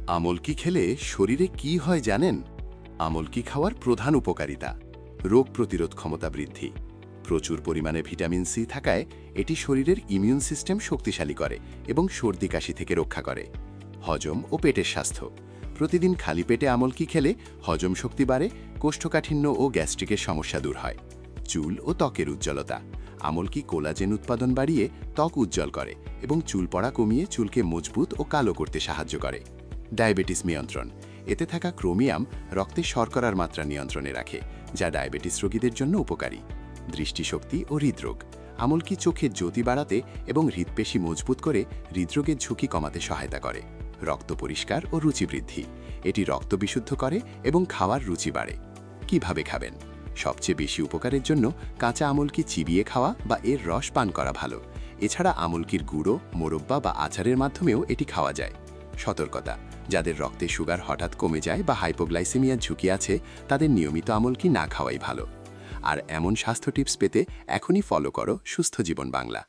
আমলকি খেলে শরীরে কি হয় জানেন? আমলকি খাওয়ার প্রধান উপকারিতা: রোগ প্রতিরোধ ক্ষমতা বৃদ্ধি। প্রচুর পরিমাণে ভিটামিন সি থাকায় এটি শরীরের ইমিউন সিস্টেম শক্তিশালী করে এবং সর্দি কাশি থেকে রক্ষা করে। হজম ও পেটের স্বাস্থ্য: প্রতিদিন খালি পেটে আমলকি খেলে হজম শক্তি বাড়ে, কোষ্ঠকাঠিন্য ও গ্যাস্ট্রিকের সমস্যা দূর হয়। চুল ও ত্বকের উজ্জ্বলতা: আমলকি কোলাজেন উৎপাদন বাড়িয়ে ত্বক উজ্জ্বল করে এবং চুল পড়া কমিয়ে চুলকে মজবুত ও কালো করতে সাহায্য করে। ডায়াবেটিস নিয়ন্ত্রণ: এতে থাকা ক্রোমিয়াম রক্তে শর্করার মাত্রা নিয়ন্ত্রণে রাখে, যা ডায়াবেটিস রোগীদের জন্য উপকারী। দৃষ্টিশক্তি ও হৃদরোগ: আমলকি চোখের জ্যোতি বাড়াতে এবং হৃদপেশি মজবুত করে হৃদরোগের ঝুঁকি কমাতে সহায়তা করে। রক্ত পরিষ্কার ও রুচি বৃদ্ধি: এটি রক্ত বিশুদ্ধ করে এবং খাওয়ার রুচি বাড়ে। কিভাবে খাবেন? সবচেয়ে বেশি উপকারের জন্য কাঁচা আমলকি চিবিয়ে খাওয়া বা এর রস পান করা ভালো। এছাড়া আমলকির গুঁড়ো, মোরব্বা বা আচারের মাধ্যমেও এটি খাওয়া যায়। সতর্কতা: যাদের রক্তে সুগার হঠাৎ কমে যায় বা হাইপোগ্লাইসেমিয়ার ঝুঁকি আছে, তাদের নিয়মিত আমলকি না খাওয়াই ভালো। আর এমন স্বাস্থ্য টিপস পেতে এখনই ফলো করো সুস্থ জীবন বাংলা।